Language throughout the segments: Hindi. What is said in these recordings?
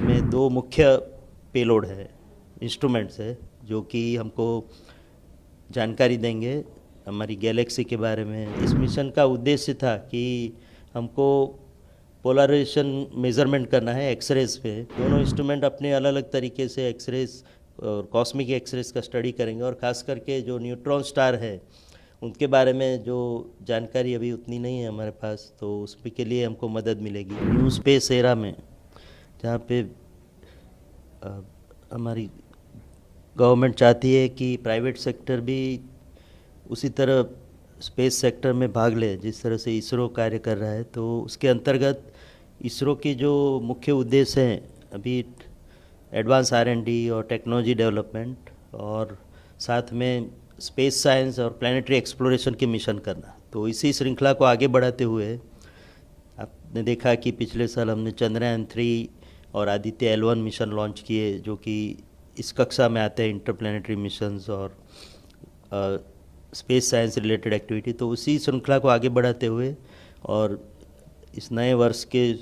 इसमें दो मुख्य पेलोड है, इंस्ट्रूमेंट्स है, जो कि हमको जानकारी देंगे हमारी गैलेक्सी के बारे में। इस मिशन का उद्देश्य था कि हमको पोलराइजेशन मेज़रमेंट करना है एक्सरेज पे। दोनों इंस्ट्रूमेंट अपने अलग अलग तरीके से एक्सरेज और कॉस्मिक एक्सरेज का स्टडी करेंगे, और ख़ास करके जो न्यूट्रॉन स्टार है उनके बारे में जो जानकारी अभी उतनी नहीं है हमारे पास, तो उसके लिए हमको मदद मिलेगी। न्यू स्पेस एरा में जहाँ पे हमारी गवर्नमेंट चाहती है कि प्राइवेट सेक्टर भी उसी तरह स्पेस सेक्टर में भाग ले जिस तरह से इसरो कार्य कर रहा है, तो उसके अंतर्गत इसरो के जो मुख्य उद्देश्य हैं अभी एडवांस R&D और टेक्नोलॉजी डेवलपमेंट, और साथ में स्पेस साइंस और प्लानिटरी एक्सप्लोरेशन के मिशन करना। तो इसी श्रृंखला को आगे बढ़ाते हुए आपने देखा कि पिछले साल हमने चंद्रयान 3 और आदित्य L1 मिशन लॉन्च किए, जो कि इस कक्षा में आते हैं इंटरप्लानिटरी मिशंस और स्पेस साइंस रिलेटेड एक्टिविटी। तो उसी श्रृंखला को आगे बढ़ाते हुए और इस नए वर्ष के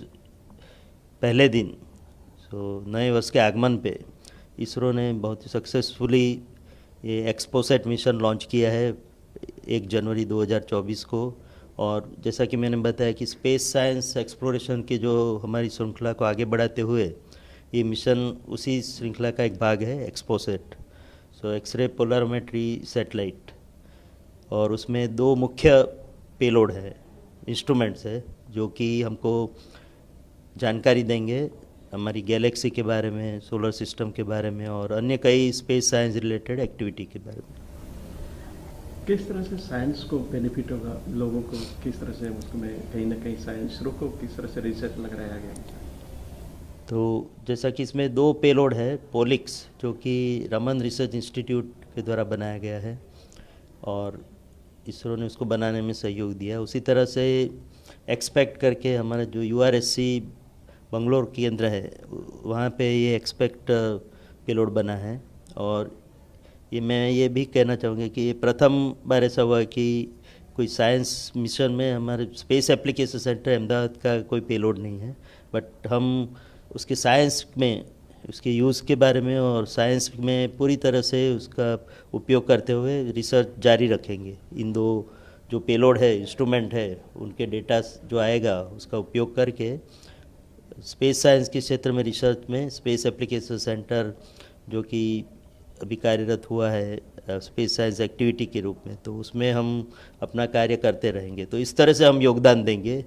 पहले दिन, नए वर्ष के आगमन पे इसरो ने बहुत ही सक्सेसफुली ये एक्सपोसेट मिशन लॉन्च किया है 1 जनवरी 2024 को। और जैसा कि मैंने बताया कि स्पेस साइंस एक्सप्लोरेशन की जो हमारी श्रृंखला को आगे बढ़ाते हुए ये मिशन उसी श्रृंखला का एक भाग है एक्सपोसेट, एक्सरे पोलरोमेट्री सैटेलाइट। और उसमें दो मुख्य पेलोड है, इंस्ट्रूमेंट्स है, जो कि हमको जानकारी देंगे हमारी गैलेक्सी के बारे में, सोलर सिस्टम के बारे में और अन्य कई स्पेस साइंस रिलेटेड एक्टिविटी के बारे में। किस तरह से साइंस को बेनिफिट होगा लोगों को, किस तरह से उसमें कहीं ना कहीं साइंस को किस तरह से रिसर्च लग रहा है आगे? तो जैसा कि इसमें दो पेलोड है, पोलिक्स जो कि रमन रिसर्च इंस्टीट्यूट के द्वारा बनाया गया है और इसरो ने उसको बनाने में सहयोग दिया। उसी तरह से एक्सपेक्ट करके हमारा जो URSC बंगलोर केंद्र है वहाँ पे ये एक्सपेक्ट पेलोड बना है। और मैं ये भी कहना चाहूँगा कि ये प्रथम बार ऐसा हुआ कि कोई साइंस मिशन में हमारे स्पेस एप्लीकेशन सेंटर अहमदाबाद का कोई पेलोड नहीं है, बट हम उसके साइंस में उसके यूज़ के बारे में और साइंस में पूरी तरह से उसका उपयोग करते हुए रिसर्च जारी रखेंगे। इन दो जो पेलोड है, इंस्ट्रूमेंट है, उनके डेटा जो आएगा उसका उपयोग करके स्पेस साइंस के क्षेत्र में रिसर्च में स्पेस एप्लीकेशन सेंटर जो कि अभी कार्यरत हुआ है स्पेस साइंस एक्टिविटी के रूप में, तो उसमें हम अपना कार्य करते रहेंगे। तो इस तरह से हम योगदान देंगे।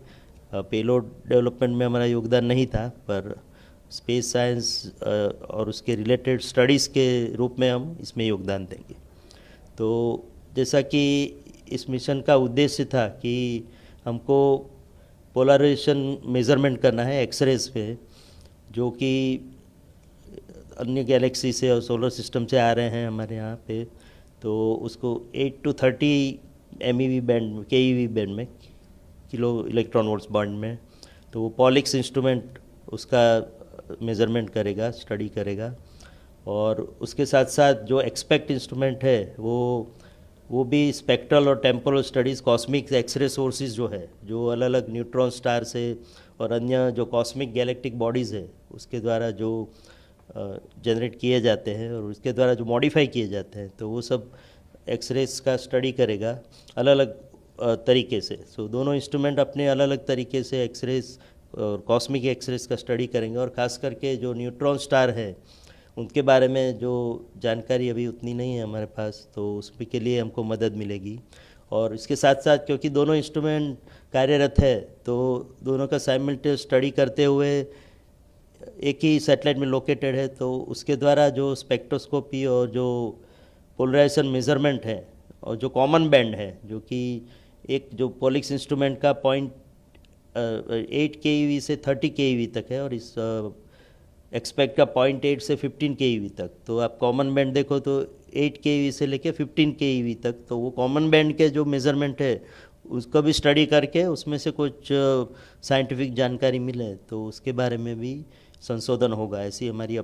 पेलोड डेवलपमेंट में हमारा योगदान नहीं था, पर स्पेस साइंस और उसके रिलेटेड स्टडीज़ के रूप में हम इसमें योगदान देंगे। तो जैसा कि इस मिशन का उद्देश्य था कि हमको पोलराइजेशन मेज़रमेंट करना है एक्सरेज पे, जो कि अन्य गैलेक्सी से और सोलर सिस्टम से आ रहे हैं हमारे यहाँ पे, तो उसको 8 to 30 MeV band KeV band में, किलो इलेक्ट्रॉन वोल्ट्स बैंड में, तो वो पॉलिक्स इंस्ट्रूमेंट उसका मेज़रमेंट करेगा, स्टडी करेगा। और उसके साथ साथ जो एक्सपेक्ट इंस्ट्रूमेंट है वो भी स्पेक्ट्रल और temporal studies cosmic X-ray sources जो है, जो अलग अलग न्यूट्रॉन स्टार से और अन्य जो कॉस्मिक गैलेक्टिक बॉडीज़ है उसके द्वारा जो जनरेट किए जाते हैं और उसके द्वारा जो मॉडिफाई किए जाते हैं, तो वो सब एक्सरेज का स्टडी करेगा अलग अलग तरीके से। दोनों इंस्ट्रूमेंट अपने अलग अलग तरीके से एक्सरेज और कॉस्मिक एक्सरेज का स्टडी करेंगे, और ख़ास करके जो न्यूट्रॉन स्टार है उनके बारे में जो जानकारी अभी उतनी नहीं है हमारे पास, तो उसके लिए हमको मदद मिलेगी। और इसके साथ साथ क्योंकि दोनों इंस्ट्रूमेंट कार्यरत है, तो दोनों का साइमल्टेनियस स्टडी करते हुए एक ही सैटेलाइट में लोकेटेड है, तो उसके द्वारा जो स्पेक्ट्रोस्कोपी और जो पोलराइजेशन मेज़रमेंट है और जो कॉमन बैंड है, जो कि एक जो पोलिक्स इंस्ट्रूमेंट का 8 keV से 30 keV तक है, और इस एक्सपेक्ट का 0.8 से 15 keV तक। तो आप कॉमन बैंड देखो तो 8 keV से लेके 15 keV तक, तो वो कॉमन बैंड के जो मेज़रमेंट है उसको भी स्टडी करके उसमें से कुछ साइंटिफिक जानकारी मिले तो उसके बारे में भी संशोधन होगा, ऐसी हमारी